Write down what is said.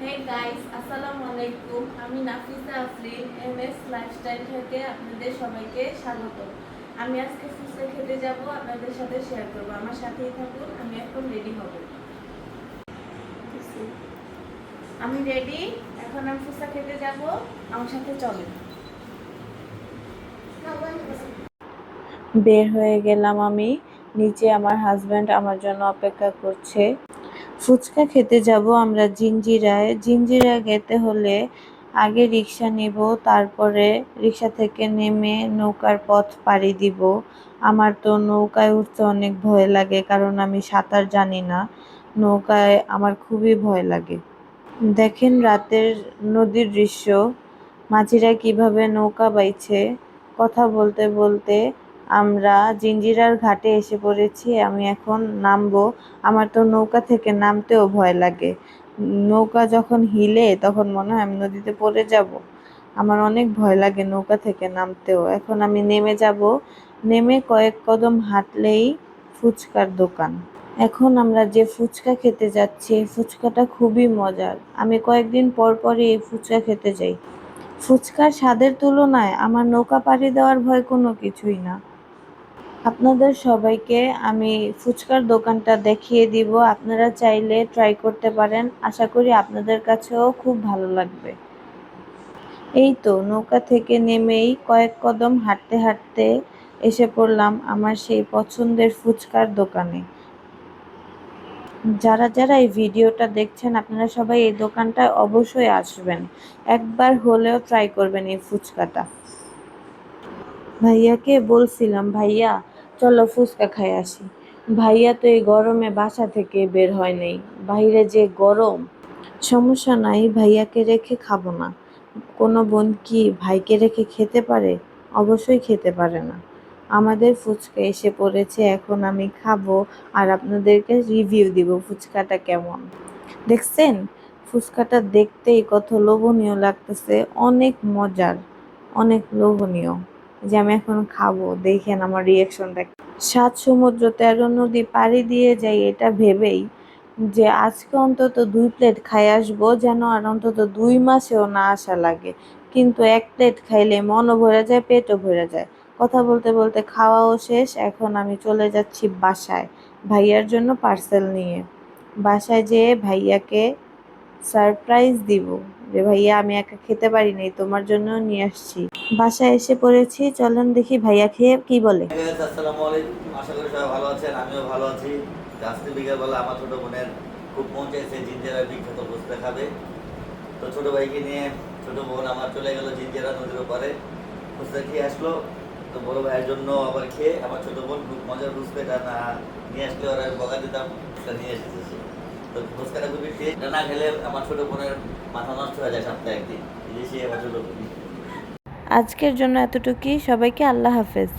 Hey guys, আসসালামু আলাইকুম। আমি নাফিসা আফরিন এমএস লাইফস্টাইল থেকে আপনাদের সবাইকে স্বাগত। আমি আজকে ফুচকা খেতে যাব, আপনাদের সাথে শেয়ার করব। আমার সাথেই থাকুন। আমি এখন রেডি হব। আমি রেডি। এখন আমি ফুচকা খেতে যাব, আমার সাথে চলেন। বের হয়ে গেলাম আমি। নিচে আমার হাজব্যান্ড আমার জন্য অপেক্ষা করছে। ফুচকা খেতে যাব আমরা জিঞ্জিরায়। জিঞ্জিরায় যেতে হলে আগে রিক্সা নিব, তারপরে রিক্সা থেকে নেমে নৌকার পথ পাড়ি দিব। আমার তো নৌকায় উঠতে অনেক ভয় লাগে, কারণ আমি সাঁতার জানি না। নৌকায় আমার খুবই ভয় লাগে। দেখেন রাতের নদীর দৃশ্য, মাঝিরা কিভাবে নৌকা বাইছে। কথা বলতে বলতে আমরা জিঞ্জিরার ঘাটে এসে পড়েছি। আমি এখন নামবো। আমার তো নৌকা থেকে নামতেও ভয় লাগে। নৌকা যখন হিলে তখন মনে হয় আমি নদীতে পড়ে যাব। আমার অনেক ভয় লাগে নৌকা থেকে নামতেও। এখন আমি নেমে যাব। নেমে কয়েক কদম হাঁটলেই ফুচকার দোকান। এখন আমরা যে ফুচকা খেতে যাচ্ছি, এই ফুচকাটা খুবই মজার। আমি কয়েকদিন পর পরই এই ফুচকা খেতে যাই। ফুচকার স্বাদের তুলনায় আমার নৌকা পাড়ি দেওয়ার ভয় কোনো কিছুই না। আপনাদের সবাইকে আমি ফুচকার দোকানটা দেখিয়ে দিব। আপনারা চাইলে ট্রাই করতে পারেন। আশা করি আপনাদের কাছেও খুব ভালো লাগবে। এই তো নৌকা থেকে নেমেই কয়েক কদম হাঁটতে হাঁটতে এসে পড়লাম আমার সেই পছন্দের ফুচকার দোকানে। যারা যারা এই ভিডিওটা দেখছেন, আপনারা সবাই এই দোকানটায় অবশ্যই আসবেন। একবার হলেও ট্রাই করবেন এই ফুচকাটা। ভাইয়াকে বলছিলাম, ভাইয়া চলো ফুচকা খাই আসি। ভাইয়া তো এই গরমে বাসা থেকে বের হয় নাই। বাইরে যে গরম। সমস্যা নাই, ভাইয়াকে রেখে খাবো না। কোনো বোন কি ভাইকে রেখে খেতে পারে? অবশ্যই খেতে পারে না। আমাদের ফুচকা এসে পড়েছে, এখন আমি খাবো আর আপনাদেরকে রিভিউ দিব ফুচকাটা কেমন। দেখছেন, ফুচকাটা দেখতেই কত লোভনীয় লাগতেছে, অনেক মজার, অনেক লোভনীয়। যে আমি এখন খাবো, দেখেন আমার রিয়াকশনটা। ৭ সমুদ্র ১৩ নদী পাড়ি দিয়ে যাই এটা ভেবেই যে আজকে অন্তত ২ প্লেট খাই আসবো, যেন আর অন্তত ২ মাসেও না আসা লাগে। কিন্তু ১ প্লেট খাইলে মনও ভরে যায়, পেটও ভরে যায়। কথা বলতে বলতে খাওয়াও শেষ। এখন আমি চলে যাচ্ছি বাসায় ভাইয়ার জন্য পার্সেল নিয়ে। বাসায় যেয়ে ভাইয়াকে সারপ্রাইজ দিব যে ভাইয়া আমি একা খেতে পারি নাই, তোমার জন্য নিয়ে আসছি। বাসায় এসে পড়েছি, চলেন দেখি ভাইয়া খেয়ে কি বলে। আসসালামু আলাইকুম, আশা করি সবাই ভালো আছেন, আমিও ভালো আছি। আজকে বিকেলবেলা আমার ছোট বোনের খুব মন চাইছে জিঞ্জিরার বিখ্যাত ফুচকা খাবে। তো ছোট ভাইকে নিয়ে ছোট বোন আমার চলে গেল জিঞ্জিরা নদীর ওপারে, ফুচকা খেয়ে আসলো। তো বড় ভাইয়ের জন্য আবার খেয়ে আমার ছোট বোন খুব মজার ফুচকাটা না নিয়ে আসলে ওরা বকা দিতাম, সেটা নিয়ে এসেছে সে। তো ফুচকাটা খুবই টেস্ট, না খেলে আমার ছোট বোনের মাথা নষ্ট হয়ে যায় সপ্তাহে একদিন। এই যে সে আমার ছোট বোন। আজকের জন্য এতটুকুই। সবাইকে আল্লাহ হাফেজ।